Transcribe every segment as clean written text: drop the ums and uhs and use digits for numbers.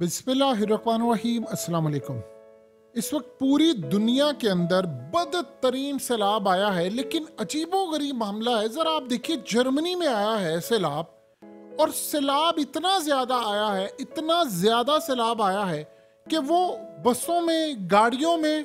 बिस्मिल्लाहिर्रहमानिर्रहीम। अस्सलाम वालेकुम। इस वक्त पूरी दुनिया के अंदर बदतरीन सैलाब आया है, लेकिन अजीबोगरीब मामला है। ज़रा आप देखिए, जर्मनी में आया है सैलाब, और सैलाब इतना ज़्यादा आया है, इतना ज़्यादा सैलाब आया है कि वो बसों में, गाड़ियों में,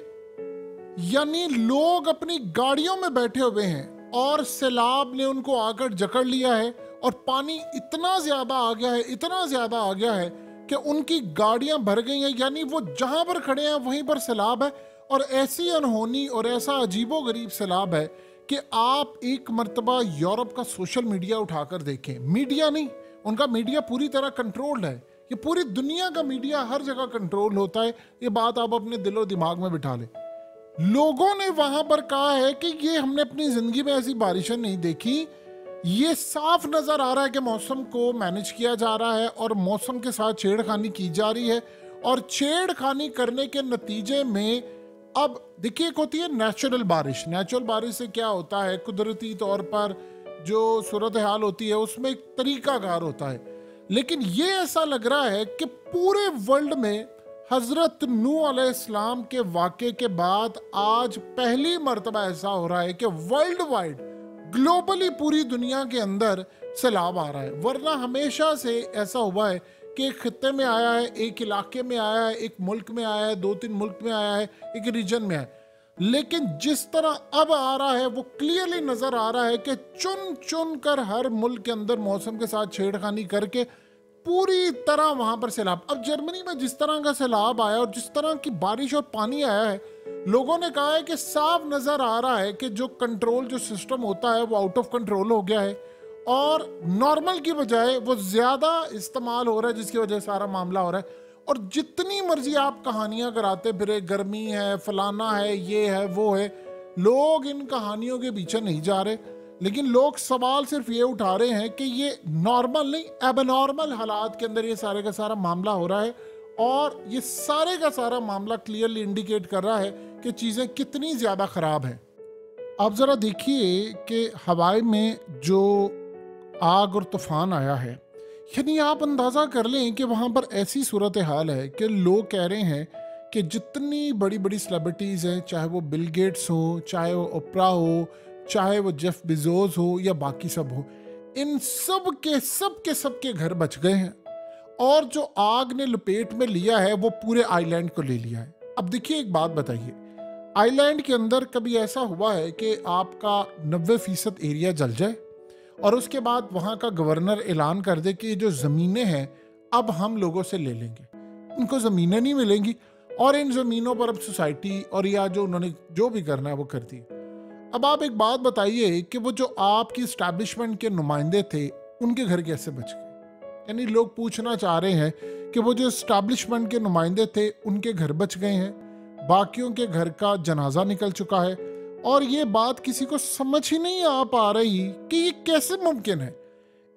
यानी लोग अपनी गाड़ियों में बैठे हुए हैं और सैलाब ने उनको आकर जकड़ लिया है। और पानी इतना ज़्यादा आ गया है, इतना ज़्यादा आ गया है कि उनकी गाड़ियां भर गई हैं। यानी वो जहां पर खड़े हैं वहीं पर सैलाब है। और ऐसी अनहोनी और ऐसा अजीबोगरीब सैलाब है कि आप एक मर्तबा यूरोप का सोशल मीडिया उठाकर देखें। मीडिया नहीं, उनका मीडिया पूरी तरह कंट्रोल्ड है। ये पूरी दुनिया का मीडिया हर जगह कंट्रोल होता है। ये बात आप अपने दिलो दिमाग में बिठा लें। लोगों ने वहां पर कहा है कि ये हमने अपनी जिंदगी में ऐसी बारिशें नहीं देखी। ये साफ नजर आ रहा है कि मौसम को मैनेज किया जा रहा है और मौसम के साथ छेड़खानी की जा रही है। और छेड़खानी करने के नतीजे में अब देखिए, एक होती है नेचुरल बारिश। नेचुरल बारिश से क्या होता है, कुदरती तौर पर जो सूरत हाल होती है उसमें एक तरीकाकार होता है। लेकिन ये ऐसा लग रहा है कि पूरे वर्ल्ड में हजरत नूह अलैहिस्सलाम के वाक़े के बाद आज पहली मर्तबा ऐसा हो रहा है कि वर्ल्ड वाइड, ग्लोबली, पूरी दुनिया के अंदर सैलाब आ रहा है। वरना हमेशा से ऐसा हुआ है कि एक खित्ते में आया है, एक इलाके में आया है, एक मुल्क में आया है, 2-3 मुल्क में आया है, एक रीजन में है। लेकिन जिस तरह अब आ रहा है वो क्लियरली नजर आ रहा है कि चुन चुन कर हर मुल्क के अंदर मौसम के साथ छेड़खानी करके पूरी तरह वहां पर सैलाब। अब जर्मनी में जिस तरह का सैलाब आया और जिस तरह की बारिश और पानी आया है, लोगों ने कहा है कि साफ नजर आ रहा है कि जो कंट्रोल, जो सिस्टम होता है वो आउट ऑफ कंट्रोल हो गया है और नॉर्मल की बजाय वो ज्यादा इस्तेमाल हो रहा है, जिसकी वजह से सारा मामला हो रहा है। और जितनी मर्जी आप कहानियां कराते फिरे, गर्मी है, फलाना है, ये है, वो है, लोग इन कहानियों के पीछे नहीं जा रहे। लेकिन लोग सवाल सिर्फ ये उठा रहे हैं कि ये नॉर्मल नहीं, एबनॉर्मल हालात के अंदर ये सारे का सारा मामला हो रहा है। और ये सारे का सारा मामला क्लियरली इंडिकेट कर रहा है कि चीज़ें कितनी ज़्यादा ख़राब हैं। आप ज़रा देखिए कि हवाई में जो आग और तूफ़ान आया है, यानी आप अंदाज़ा कर लें कि वहाँ पर ऐसी सूरत हाल है कि लोग कह रहे हैं कि जितनी बड़ी बड़ी सेलिब्रिटीज़ हैं, चाहे वो बिल गेट्स हो, चाहे वो ओपरा हो, चाहे वो जेफ बेजोस हो या बाकी सब हो, इन सब के घर बच गए हैं। और जो आग ने लपेट में लिया है वो पूरे आइलैंड को ले लिया है। अब देखिए, एक बात बताइए, आइलैंड के अंदर कभी ऐसा हुआ है कि आपका 90% एरिया जल जाए और उसके बाद वहाँ का गवर्नर ऐलान कर दे कि जो ज़मीनें हैं अब हम लोगों से ले लेंगे, इनको ज़मीनें नहीं मिलेंगी और इन ज़मीनों पर अब सोसाइटी और या जो उन्होंने जो भी करना है वो कर दी। अब आप एक बात बताइए कि वो जो आपकी इस्टेब्लिशमेंट के नुमाइंदे थे उनके घर कैसे बच गए? यानी लोग पूछना चाह रहे हैं कि वो जो इस्टेब्लिशमेंट के नुमाइंदे थे उनके घर बच गए हैं, बाकियों के घर का जनाजा निकल चुका है। और ये बात किसी को समझ ही नहीं आ पा रही कि ये कैसे मुमकिन है।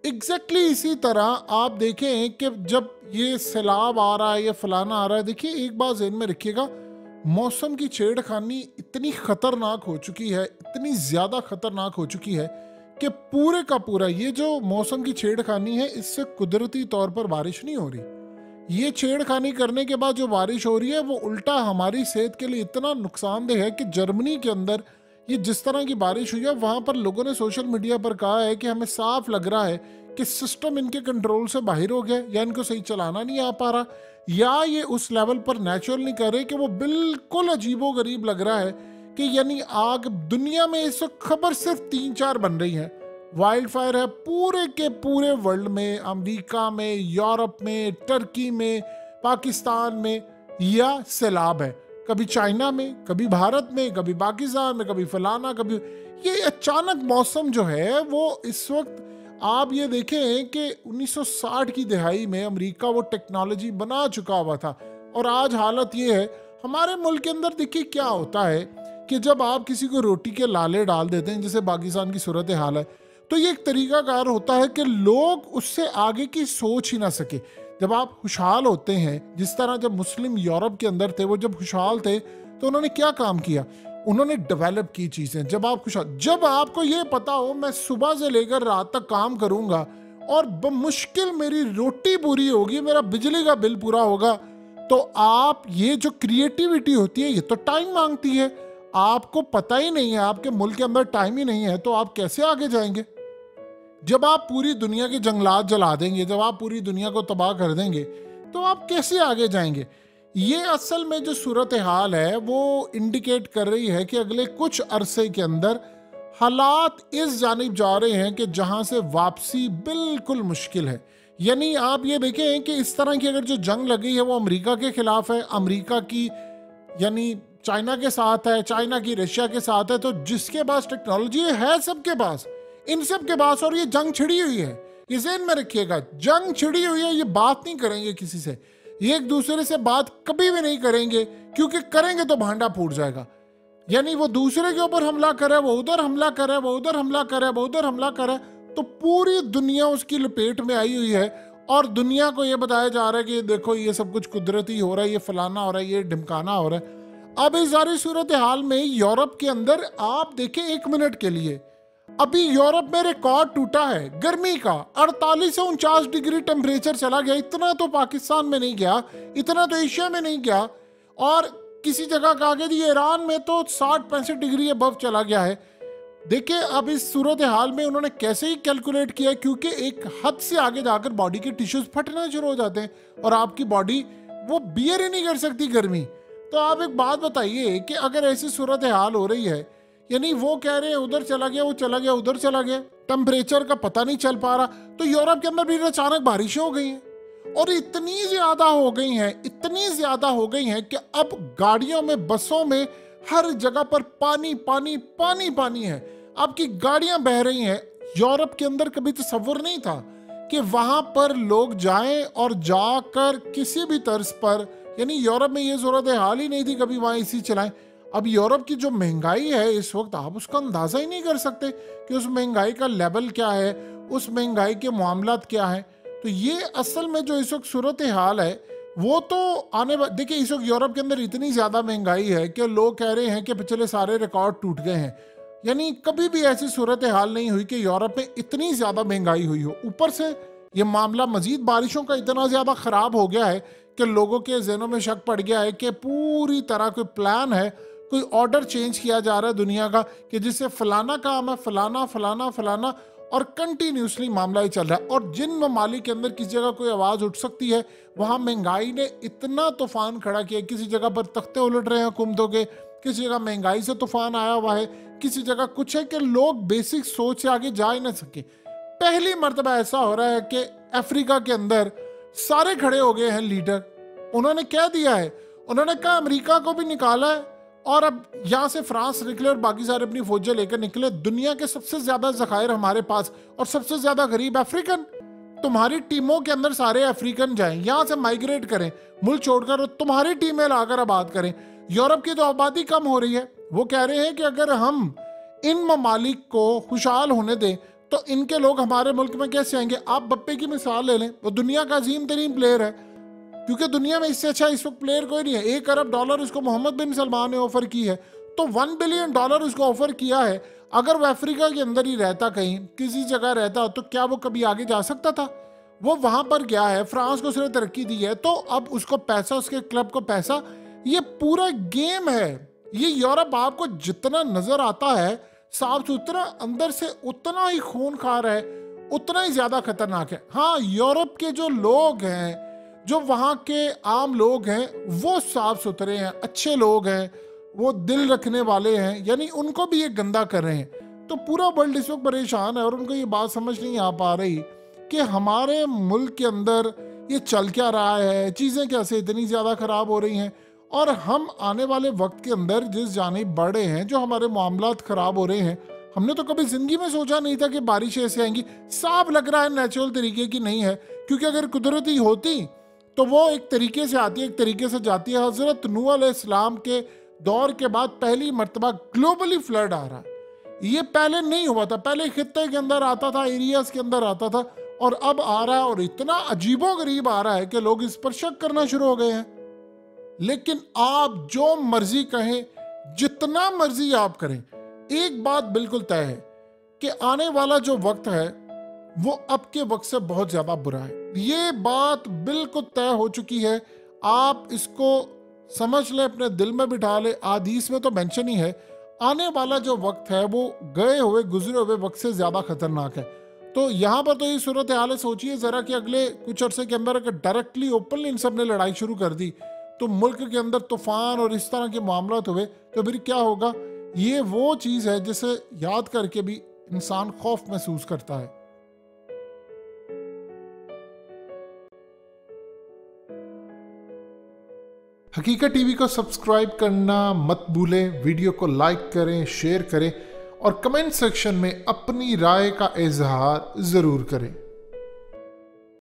एग्जैक्टली इसी तरह आप देखें कि जब ये सैलाब आ रहा है या फलाना आ रहा है, देखिए एक बात ज़हन में रखिएगा, मौसम की छेड़खानी इतनी खतरनाक हो चुकी है, इतनी ज़्यादा खतरनाक हो चुकी है कि पूरे का पूरा ये जो मौसम की छेड़खानी है, इससे कुदरती तौर पर बारिश नहीं हो रही। ये छेड़खानी करने के बाद जो बारिश हो रही है वो उल्टा हमारी सेहत के लिए इतना नुकसानदेह है कि जर्मनी के अंदर ये जिस तरह की बारिश हुई है, वहाँ पर लोगों ने सोशल मीडिया पर कहा है कि हमें साफ लग रहा है कि सिस्टम इनके कंट्रोल से बाहर हो गया, या इनको सही चलाना नहीं आ पा रहा, या ये उस लेवल पर नेचुरल नहीं कर रहे कि वो बिल्कुल अजीबो गरीब लग रहा है कि यानी आग दुनिया में इस वक्त खबर सिर्फ 3-4 बन रही है। वाइल्ड फायर है पूरे के पूरे वर्ल्ड में, अमेरिका में, यूरोप में, टर्की में, पाकिस्तान में, या सैलाब है कभी चाइना में, कभी भारत में, कभी पाकिस्तान में, कभी फलाना, कभी ये अचानक मौसम जो है वो इस वक्त आप ये देखें कि 1960 की दहाई में अमेरिका वो टेक्नोलॉजी बना चुका हुआ था और आज हालत ये है। हमारे मुल्क के अंदर देखिए क्या होता है कि जब आप किसी को रोटी के लाले डाल देते हैं, जैसे पाकिस्तान की सूरत हाल है, तो ये एक तरीकाकार होता है कि लोग उससे आगे की सोच ही ना सके। जब आप खुशहाल होते हैं, जिस तरह जब मुस्लिम यूरोप के अंदर थे, वो जब खुशहाल थे तो उन्होंने क्या काम किया, उन्होंने डेवलप की चीज़ें। जब आप आपको ये पता हो मैं सुबह से लेकर रात तक काम करूंगा और मुश्किल मेरी रोटी पूरी होगी, मेरा बिजली का बिल पूरा होगा। तो आप ये जो क्रिएटिविटी होती है ये तो टाइम मांगती है। आपको पता ही नहीं है, आपके मुल्क के अंदर टाइम ही नहीं है, तो आप कैसे आगे जाएंगे? जब आप पूरी दुनिया के जंगलात जला देंगे, जब आप पूरी दुनिया को तबाह कर देंगे, तो आप कैसे आगे जाएंगे? ये असल में जो सूरत हाल है वो इंडिकेट कर रही है कि अगले कुछ अरसे के अंदर हालात इस जानिब जा रहे हैं कि जहां से वापसी बिल्कुल मुश्किल है। यानी आप ये देखें कि इस तरह की अगर जो जंग लगी है वो अमेरिका के खिलाफ है, अमेरिका की यानी चाइना के साथ है, चाइना की रशिया के साथ है, तो जिसके पास टेक्नोलॉजी है सबके पास, इन सब के पास, और ये जंग छिड़ी हुई है। ये ज़हन में रखिएगा, जंग छिड़ी हुई है, ये बात नहीं करेंगे किसी से, ये एक दूसरे से बात कभी भी नहीं करेंगे, क्योंकि करेंगे तो भांडा फूट जाएगा। यानी वो दूसरे के ऊपर हमला करे, वो उधर हमला करे, वो उधर हमला करे, वो उधर हमला करे, तो पूरी दुनिया उसकी लपेट में आई हुई है। और दुनिया को ये बताया जा रहा है कि देखो ये सब कुछ कुदरती हो रहा है, ये फलाना हो रहा है, ये ढिमकाना हो रहा है। अब इस सारी सूरत हाल में यूरोप के अंदर आप देखें 1 मिनट के लिए, अभी यूरोप में रिकॉर्ड टूटा है गर्मी का, 48 से 49 डिग्री टेम्परेचर चला गया। इतना तो पाकिस्तान में नहीं गया, इतना तो एशिया में नहीं गया, और किसी जगह का आगे दिए ईरान में तो 60-65 डिग्री अबव चला गया है। देखिए अब इस सूरत हाल में उन्होंने कैसे ही कैलकुलेट किया, क्योंकि एक हद से आगे जाकर बॉडी के टिश्यूज फटना शुरू हो जाते हैं और आपकी बॉडी वो बियर ही नहीं कर सकती गर्मी। तो आप एक बात बताइए कि अगर ऐसी सूरत हाल हो रही है, यानी वो कह रहे हैं उधर चला गया, वो चला गया, उधर चला गया, टेम्परेचर का पता नहीं चल पा रहा, तो यूरोप के अंदर भी अचानक बारिशें हो गई हैं, और इतनी ज्यादा हो गई हैं, इतनी ज्यादा हो गई हैं कि अब गाड़ियों में, बसों में, हर जगह पर पानी पानी पानी पानी है। आपकी गाड़ियां बह रही हैं। यूरोप के अंदर कभी तसव्वुर नहीं था कि वहां पर लोग जाएं और जाकर किसी भी तर्ज पर, यानी यूरोप में ये सूरत हाल ही नहीं थी कभी वहां एसी चलाएं। अब यूरोप की जो महंगाई है इस वक्त, आप उसका अंदाजा ही नहीं कर सकते कि उस महंगाई का लेवल क्या है, उस महंगाई के मामलात क्या है। तो ये असल में जो इस वक्त सूरत हाल है वो तो आने, देखिए इस वक्त यूरोप के अंदर इतनी ज़्यादा महंगाई है कि लोग कह रहे हैं कि पिछले सारे रिकॉर्ड टूट गए हैं। यानी कभी भी ऐसी सूरत हाल नहीं हुई कि यूरोप में इतनी ज़्यादा महंगाई हुई हो। ऊपर से ये मामला मजीद बारिशों का इतना ज़्यादा ख़राब हो गया है कि लोगों के जहनों में शक पड़ गया है कि पूरी तरह कोई प्लान है, कोई ऑर्डर चेंज किया जा रहा है दुनिया का, कि जिससे फलाना काम है, फलाना फलाना फलाना, और कंटिन्यूसली मामला ही चल रहा है। और जिन ममालिक के अंदर किसी जगह कोई आवाज़ उठ सकती है, वहाँ महंगाई ने इतना तूफान खड़ा किया, किसी जगह पर तख्ते उलट रहे हैं हुकूमतों के, किसी जगह महंगाई से तूफान आया हुआ है, किसी जगह कुछ है कि लोग बेसिक सोच से आगे जा ही ना सके। पहली मर्तबा ऐसा हो रहा है कि अफ्रीका के अंदर सारे खड़े हो गए हैं लीडर। उन्होंने क्या दिया है, उन्होंने कहा अमेरिका को भी निकाला है, और अब यहाँ से फ्रांस निकले और बाकी सारे अपनी फौजें लेकर निकले। दुनिया के सबसे ज्यादा जखायर हमारे पास, और सबसे ज्यादा गरीब अफ्रीकन। तुम्हारी टीमों के अंदर सारे अफ्रीकन जाएं, यहाँ से माइग्रेट करें, मुल्क छोड़कर, और तुम्हारी टीमें लाकर आबाद करें। यूरोप की तो आबादी कम हो रही है। वो कह रहे हैं कि अगर हम इन ममालिक को खुशहाल होने दें तो इनके लोग हमारे मुल्क में कैसे आएंगे। आप बप्पे की मिसाल ले लें, वो दुनिया का अजीम तरीन प्लेयर है, क्योंकि दुनिया में इससे अच्छा इस वक्त प्लेयर कोई नहीं है। $1 अरब उसको मोहम्मद बिन सलमान ने ऑफर की है, तो $1 बिलियन उसको ऑफर किया है। अगर वो अफ्रीका के अंदर ही रहता, कहीं किसी जगह रहता, तो क्या वो कभी आगे जा सकता था? वो वहां पर गया है, फ्रांस को उसने तरक्की दी है, तो अब उसको पैसा, उसके क्लब को पैसा, ये पूरा गेम है। ये यूरोप आपको जितना नजर आता है साफ सुथरा, अंदर से उतना ही खूनखार है, उतना ही ज्यादा खतरनाक है। हाँ, यूरोप के जो लोग हैं, जो वहाँ के आम लोग हैं, वो साफ सुथरे हैं, अच्छे लोग हैं, वो दिल रखने वाले हैं, यानी उनको भी ये गंदा कर रहे हैं। तो पूरा वर्ल्ड इस वक्त परेशान है, और उनको ये बात समझ नहीं आ पा रही कि हमारे मुल्क के अंदर ये चल क्या रहा है, चीज़ें कैसे इतनी ज़्यादा ख़राब हो रही हैं, और हम आने वाले वक्त के अंदर जिस जानिब बढ़ रहे हैं, जो हमारे मामलात ख़राब हो रहे हैं। हमने तो कभी ज़िंदगी में सोचा नहीं था कि बारिश ऐसे आएंगी। साफ लग रहा है नेचुरल तरीके की नहीं है, क्योंकि अगर कुदरती होती तो वो एक तरीके से आती है, एक तरीके से जाती है। हज़रत नूह अलैहिस्सलाम के दौर के बाद पहली मर्तबा ग्लोबली फ्लड आ रहा है। ये पहले नहीं हुआ था, पहले खित्ते के अंदर आता था, एरियाज के अंदर आता था, और अब आ रहा है, और इतना अजीबो गरीब आ रहा है कि लोग इस पर शक करना शुरू हो गए हैं। लेकिन आप जो मर्जी कहें, जितना मर्जी आप करें, एक बात बिल्कुल तय है कि आने वाला जो वक्त है वो अब के वक्त से बहुत ज्यादा बुरा है। ये बात बिल्कुल तय हो चुकी है, आप इसको समझ ले, अपने दिल में बिठा ले। हदीस में तो मेंशन ही है, आने वाला जो वक्त है वो गए हुए गुजरे हुए वक्त से ज्यादा खतरनाक है। तो यहाँ पर तो ये सूरत हाल है, सोचिए जरा कि अगले कुछ अरसे के अंदर अगर डायरेक्टली ओपनली इन सब ने लड़ाई शुरू कर दी तो मुल्क के अंदर तूफान और इस तरह के मामलात हुए तो फिर क्या होगा। ये वो चीज है जिसे याद करके भी इंसान खौफ महसूस करता है। हकीकत टीवी को सब्सक्राइब करना मत भूलें, वीडियो को लाइक करें, शेयर करें और कमेंट सेक्शन में अपनी राय का इजहार जरूर करें।